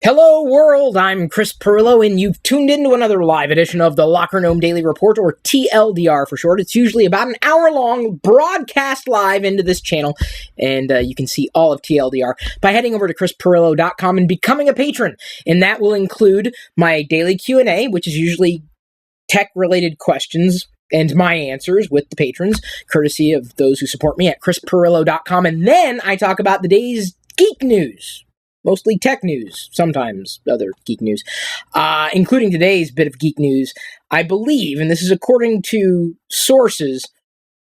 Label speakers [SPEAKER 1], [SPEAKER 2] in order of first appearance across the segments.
[SPEAKER 1] Hello world, I'm Chris Pirillo, and you've tuned into another live edition of the Locker Gnome Daily Report, or TLDR for short. It's usually about an hour-long broadcast live into this channel, and you can see all of TLDR by heading over to chrispirillo.com and becoming a patron. And that will include my daily Q&A, which is usually tech-related questions and my answers with the patrons, courtesy of those who support me at chrispirillo.com. And then I talk about the day's geek news. Mostly tech news, sometimes other geek news, including today's bit of geek news. I believe, and this is according to sources,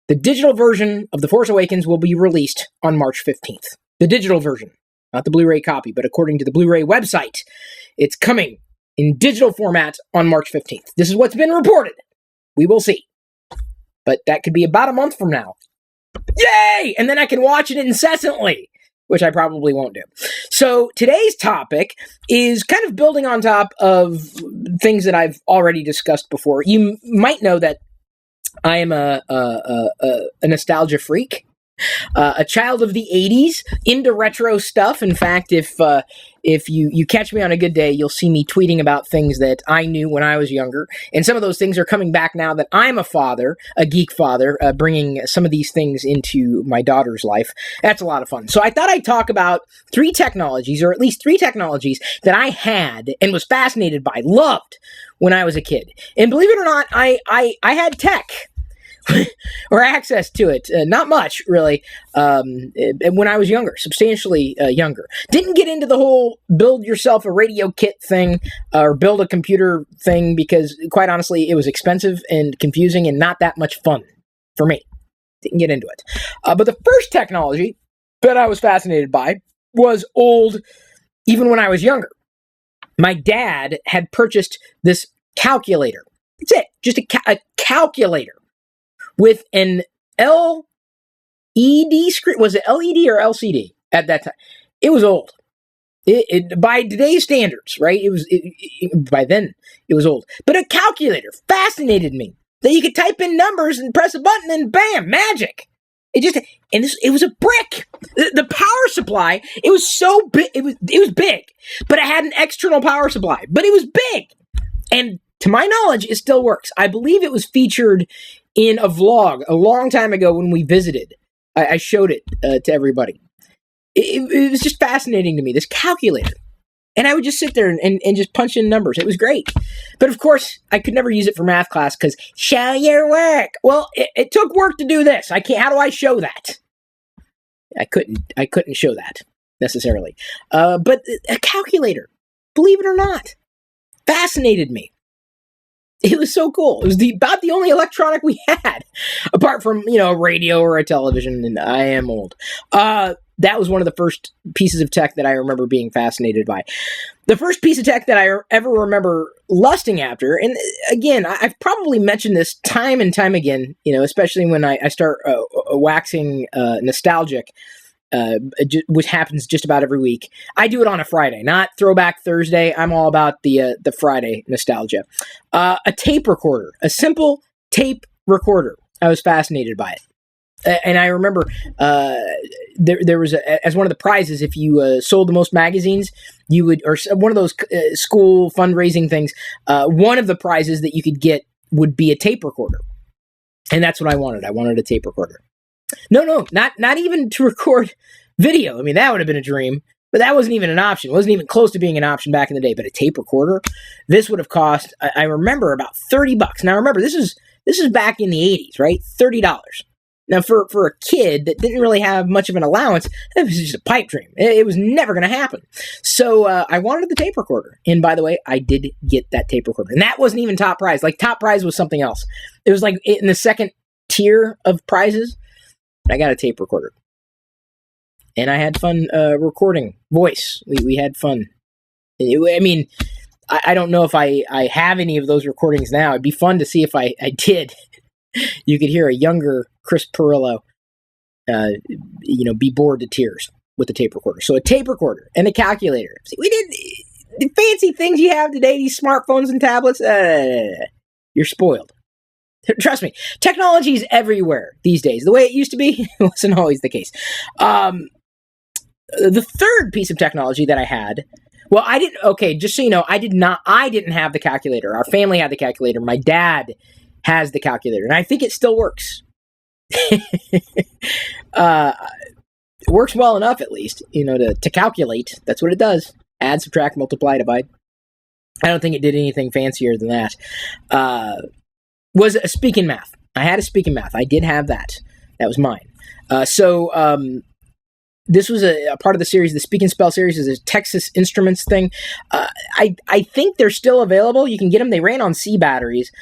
[SPEAKER 1] the digital version of The Force Awakens will be released on March 15th. The digital version, not the Blu-ray copy, but according to the Blu-ray website, it's coming in digital format on March 15th. This is what's been reported. We will see. But that could be about a month from now. Yay! And then I can watch it incessantly, which I probably won't do. So today's topic is kind of building on top of things that I've already discussed before. You might know that I am a nostalgia freak, a child of the 80s, into retro stuff. In fact, if you catch me on a good day, you'll see me tweeting about things that I knew when I was younger. And some of those things are coming back now that I'm a father, a geek father, bringing some of these things into my daughter's life. That's a lot of fun. So I thought I'd talk about three technologies, or at least three technologies that I had and was fascinated by, loved when I was a kid. And believe it or not, I had tech. or access to it. Not much, really, when I was younger, substantially younger. Didn't get into the whole build yourself a radio kit thing or build a computer thing because, quite honestly, it was expensive and confusing and not that much fun for me. Didn't get into it. But the first technology that I was fascinated by was old, even when I was younger. My dad had purchased this calculator. That's it, just a calculator. With an LED screen. Was it LED or LCD at that time? It was old. By today's standards, right? By then, it was old. But a calculator fascinated me. That you could type in numbers and press a button and bam, magic. It was a brick. The power supply, it was so big. It was big, but it had an external power supply. But it was big. And to my knowledge, it still works. I believe it was featured in a vlog a long time ago when we visited. I showed it to everybody. It was just fascinating to me, this calculator. And I would just sit there and just punch in numbers. It was great. But of course, I could never use it for math class because show your work. Well, it took work to do this. How do I show that? I couldn't show that necessarily. But a calculator, believe it or not, fascinated me. It was so cool. It was about the only electronic we had, apart from, a radio or a television, and I am old. That was one of the first pieces of tech that I remember being fascinated by. The first piece of tech that I ever remember lusting after, and again, I've probably mentioned this time and time again, especially when I start waxing nostalgic, which happens just about every week. I do it on a Friday, not Throwback Thursday. I'm all about the Friday nostalgia. A tape recorder, a simple tape recorder. I was fascinated by it. And I remember there was, as one of the prizes, if you sold the most magazines, you would, or one of those school fundraising things, one of the prizes that you could get would be a tape recorder. And that's what I wanted. I wanted a tape recorder. No, not even to record video. I mean, that would have been a dream, but that wasn't even an option. It wasn't even close to being an option back in the day. But a tape recorder, this would have cost, I remember, about $30. Now, remember, this is back in the 80s, right? $30. Now, for a kid that didn't really have much of an allowance, it was just a pipe dream. It was never going to happen. So I wanted the tape recorder. And by the way, I did get that tape recorder. And that wasn't even top prize. Like, top prize was something else. It was like in the second tier of prizes. I got a tape recorder. And I had fun recording voice. We had fun. I don't know if I have any of those recordings now. It'd be fun to see if I did. You could hear a younger Chris Pirillo, be bored to tears with the tape recorder. So a tape recorder and a calculator. See, we did the fancy things you have today, these smartphones and tablets. You're spoiled. Trust me, technology is everywhere these days. The way it used to be wasn't always the case. The third piece of technology that I had Well, I didn't. Okay, just so you know, I didn't have the calculator. Our family had the calculator. My dad has the calculator, and I think it still works. It works well enough, at least, to calculate. That's what it does. Add, subtract, multiply, divide. I don't think it did anything fancier than that. Was a speaking math. I had a speaking math. I did have that. That was mine. This was a part of the series. The Speak and Spell series is a Texas Instruments thing. I think they're still available. You can get them. They ran on C batteries.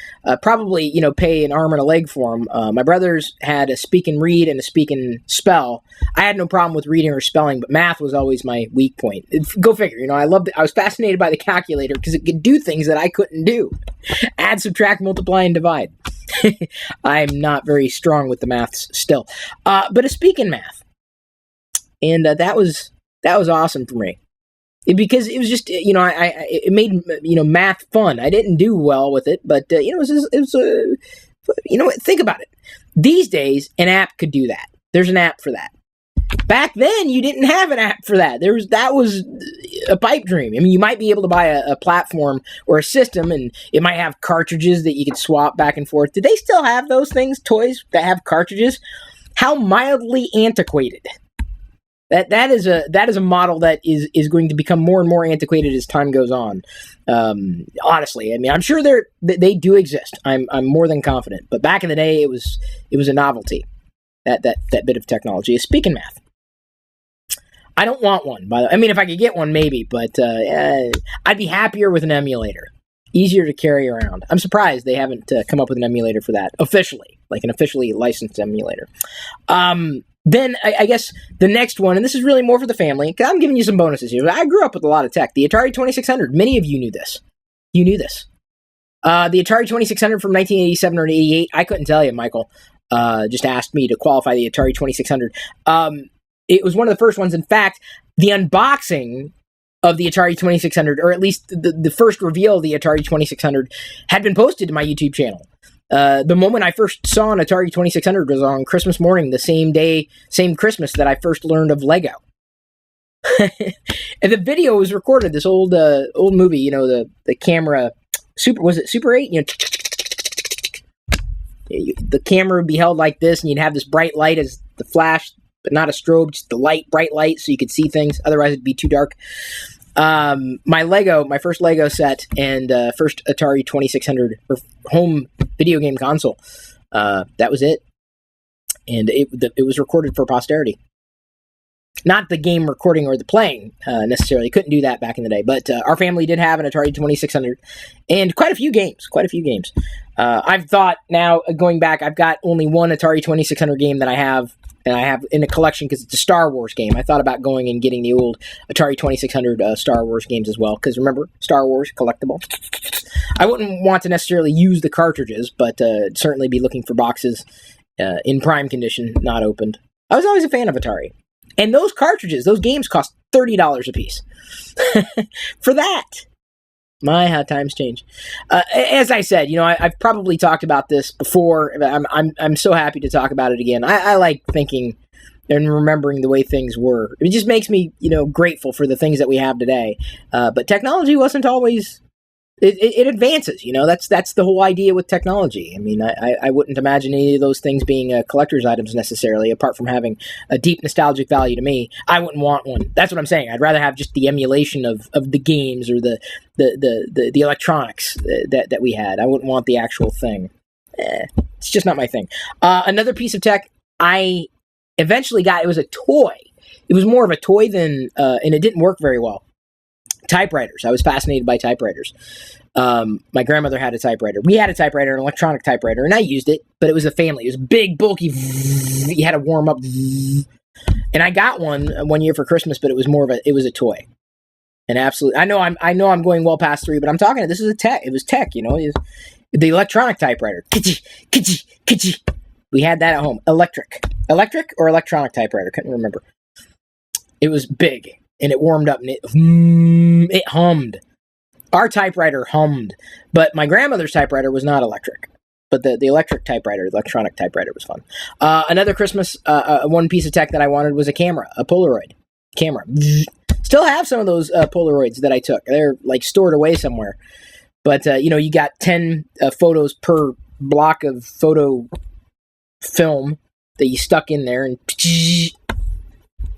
[SPEAKER 1] Probably, pay an arm and a leg for them. My brothers had a Speak and Read and a Speak and Spell. I had no problem with reading or spelling, but math was always my weak point. Go figure. I loved it. I was fascinated by the calculator because it could do things that I couldn't do. Add, subtract, multiply, and divide. I'm not very strong with the maths still. But a speaking math. And that was awesome for me, because it was just it made math fun. I didn't do well with it, but it was think about it. These days, an app could do that. There's an app for that. Back then, you didn't have an app for that. That was a pipe dream. I mean, you might be able to buy a platform or a system, and it might have cartridges that you could swap back and forth. Did they still have those things, toys that have cartridges? How mildly antiquated. That is a model that is going to become more and more antiquated as time goes on. Honestly, I mean, I'm sure they do exist. I'm more than confident. But back in the day, it was a novelty. That bit of technology is speaking math. I don't want one. I mean, if I could get one, maybe. But I'd be happier with an emulator. Easier to carry around. I'm surprised they haven't come up with an emulator for that officially, like an officially licensed emulator. Then I guess the next one, and this is really more for the family, because I'm giving you some bonuses here. I grew up with a lot of tech. The Atari 2600, many of you knew this. You knew this. The Atari 2600 from 1987 or 88, I couldn't tell you, Michael. Just asked me to qualify the Atari 2600. It was one of the first ones. In fact, the unboxing of the Atari 2600, or at least the first reveal of the Atari 2600, had been posted to my YouTube channel. The moment I first saw an Atari 2600 was on Christmas morning, the same day, same Christmas that I first learned of Lego. And the video was recorded, this old movie, the camera, was it Super 8? The camera would be held like this, and you'd have this bright light as the flash, but not a strobe, just the bright light, so you could see things. Otherwise, it'd be too dark. My first Lego set and first Atari 2600 or home video game console. That was it, and it was recorded for posterity. Not the game recording or the playing necessarily. Couldn't do that back in the day, but our family did have an Atari 2600 and quite a few games. I've thought now, going back, I've got only one Atari 2600 game that I have. And I have in a collection because it's a Star Wars game. I thought about going and getting the old Atari 2600 Star Wars games as well. Because remember, Star Wars, collectible. I wouldn't want to necessarily use the cartridges, but certainly be looking for boxes in prime condition, not opened. I was always a fan of Atari. And those cartridges, those games cost $30 a piece. For that. My, how times change. As I said, I've probably talked about this before. I'm so happy to talk about it again. I like thinking and remembering the way things were. It just makes me, grateful for the things that we have today. But technology wasn't always. It advances. That's the whole idea with technology. I mean, I wouldn't imagine any of those things being collector's items necessarily, apart from having a deep nostalgic value to me. I wouldn't want one. That's what I'm saying. I'd rather have just the emulation of the games or the electronics that we had. I wouldn't want the actual thing. It's just not my thing. Another piece of tech I eventually got. It was a toy. It was more of a toy than, and it didn't work very well. Typewriters. I was fascinated by typewriters. My grandmother had a typewriter. We had a typewriter, an electronic typewriter, and I used it, but it was a family. It was big, bulky. You had to warm up. And I got one year for Christmas, but it was it was a toy. And absolutely, I know I'm going well past 3, but I'm talking. This is a tech. It was tech, It was the electronic typewriter. Kitchi. We had that at home. Electric or electronic typewriter. Couldn't remember. It was big. And it warmed up, and it hummed. Our typewriter hummed, but my grandmother's typewriter was not electric. But the electric typewriter, the electronic typewriter was fun. Another Christmas, one piece of tech that I wanted was a camera, a Polaroid camera. Still have some of those Polaroids that I took. They're like stored away somewhere. But, you got 10 photos per block of photo film that you stuck in there, and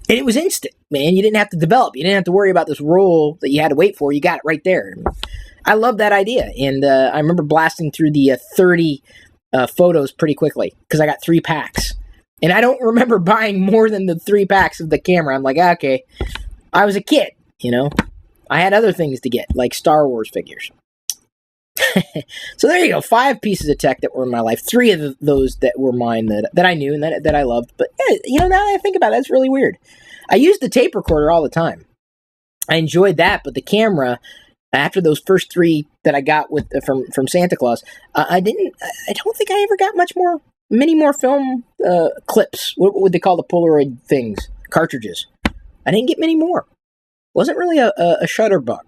[SPEAKER 1] it was instant, man. You didn't have to develop. You didn't have to worry about this roll that you had to wait for. You got it right there. I love that idea. And I remember blasting through the 30 photos pretty quickly because I got 3 packs. And I don't remember buying more than the 3 packs of the camera. I'm like, okay, I was a kid, I had other things to get, like Star Wars figures. So there you go, 5 pieces of tech that were in my life. 3 of those that were mine that I knew and that I loved. But, now that I think about it, that's really weird. I used the tape recorder all the time. I enjoyed that, but the camera, after those first 3 that I got from Santa Claus, I don't think I ever got many more film clips. What would they call the Polaroid things? Cartridges. I didn't get many more. Wasn't really a shutterbug.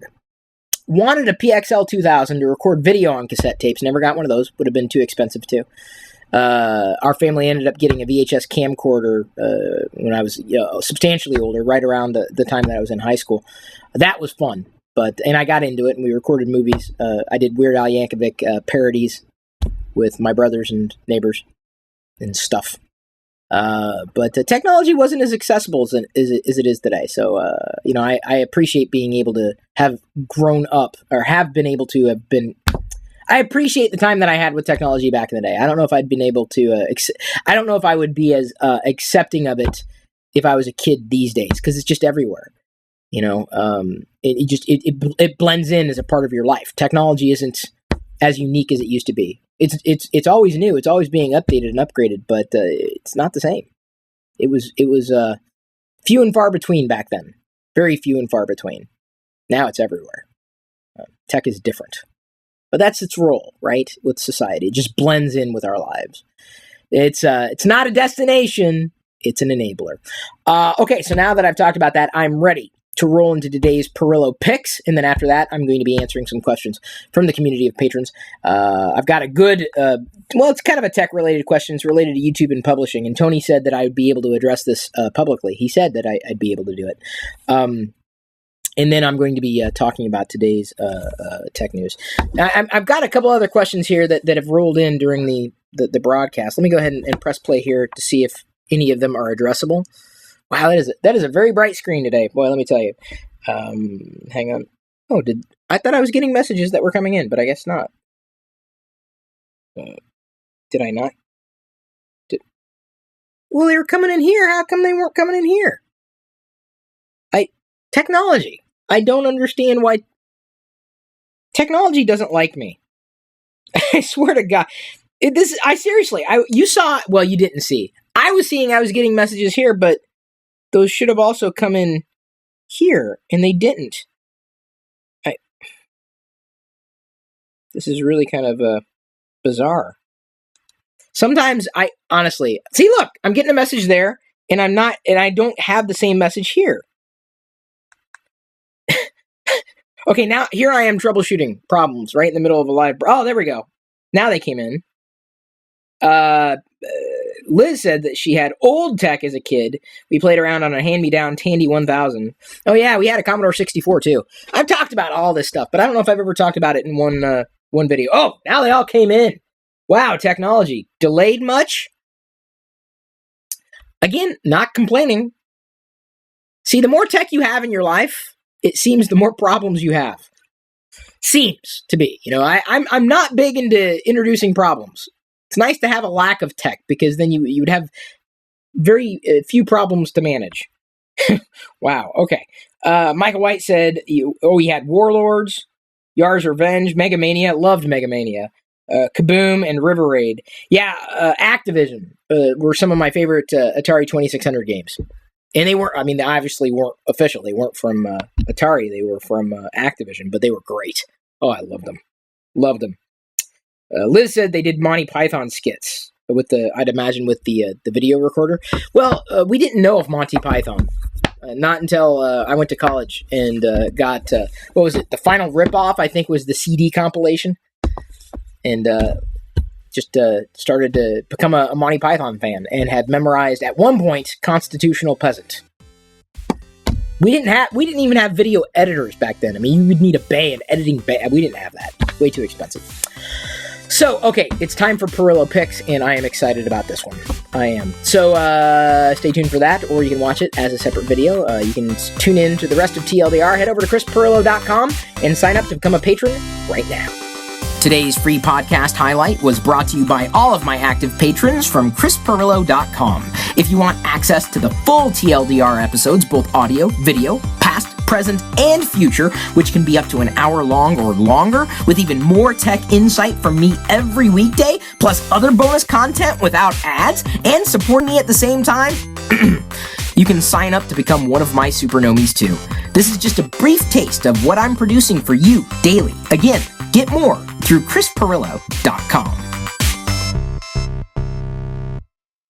[SPEAKER 1] Wanted a PXL 2000 to record video on cassette tapes. Never got one of those. Would have been too expensive too. Our family ended up getting a VHS camcorder when I was substantially older, right around the time that I was in high school. That was fun. And I got into it, and we recorded movies. I did Weird Al Yankovic parodies with my brothers and neighbors and stuff. But technology wasn't as accessible as it is today. So, I appreciate being able to have grown up, or have been able to have been. I appreciate the time that I had with technology back in the day. I don't know if I'd been able to. I don't know if I would be as accepting of it if I was a kid these days, because it's just everywhere. It blends in as a part of your life. Technology isn't as unique as it used to be. It's always new. It's always being updated and upgraded, but it's not the same. It was few and far between back then. Very few and far between. Now it's everywhere. Tech is different, but that's its role, right? With society, it just blends in with our lives. It's not a destination. It's an enabler. Okay, so now that I've talked about that, I'm ready to roll into today's Pirillo picks, and then after that, I'm going to be answering some questions from the community of patrons. I've got a good, it's kind of a tech-related question. It's related to YouTube and publishing, and Tony said that I would be able to address this publicly. He said that I'd be able to do it. And then I'm going to be talking about today's tech news. I've got a couple other questions here that have rolled in during the broadcast. Let me go ahead and press play here to see if any of them are addressable. Wow, that is a very bright screen today. Boy, let me tell you. Hang on. Oh, I thought I was getting messages that were coming in, but I guess not. Did I not? Well, they were coming in here. How come they weren't coming in here? Technology. I don't understand why technology doesn't like me. I swear to God. You saw, well, you didn't see. I was getting messages here, but those should have also come in here, and they didn't. This is really kind of bizarre. Sometimes honestly, see, look, I'm getting a message there, and I don't have the same message here. Okay, now here I am troubleshooting problems right in the middle of a live. Oh, there we go. Now they came in. Liz said that she had old tech as a kid. We played around on a hand-me-down Tandy 1000. Oh yeah, we had a Commodore 64 too. I've talked about all this stuff, but I don't know if I've ever talked about it in one video. Oh, now they all came in. Wow, technology. Delayed much? Again, not complaining. See, the more tech you have in your life, it seems the more problems you have. Seems to be. I'm not big into introducing problems. It's nice to have a lack of tech, because then you would have very few problems to manage. Wow. Okay. Michael White said, he had Warlords, Yar's Revenge, Megamania. Loved Megamania. Kaboom and River Raid. Yeah, Activision were some of my favorite Atari 2600 games. And they obviously weren't official. They weren't from Atari. They were from Activision, but they were great. Oh, I loved them. Loved them. Liz said they did Monty Python skits I'd imagine with the video recorder. Well, we didn't know of Monty Python. Not until I went to college and got, what was it? The final ripoff, I think, was the CD compilation. And just started to become a Monty Python fan and had memorized, at one point, Constitutional Peasant. We didn't even have video editors back then. I mean, you would need a bay, an editing bay. We didn't have that. Way too expensive. So, okay, it's time for Pirillo Picks, and I am excited about this one. I am. So, stay tuned for that, or you can watch it as a separate video. You can tune in to the rest of TLDR. Head over to chrispirillo.com and sign up to become a patron right now. Today's free podcast highlight was brought to you by all of my active patrons from chrispirillo.com. If you want access to the full TLDR episodes, both audio, video, past, present, and future, which can be up to an hour long or longer, with even more tech insight from me every weekday, plus other bonus content without ads, and support me at the same time, you can sign up to become one of my supernomies too. This is just a brief taste of what I'm producing for you daily. Again, get more through chrispirillo.com.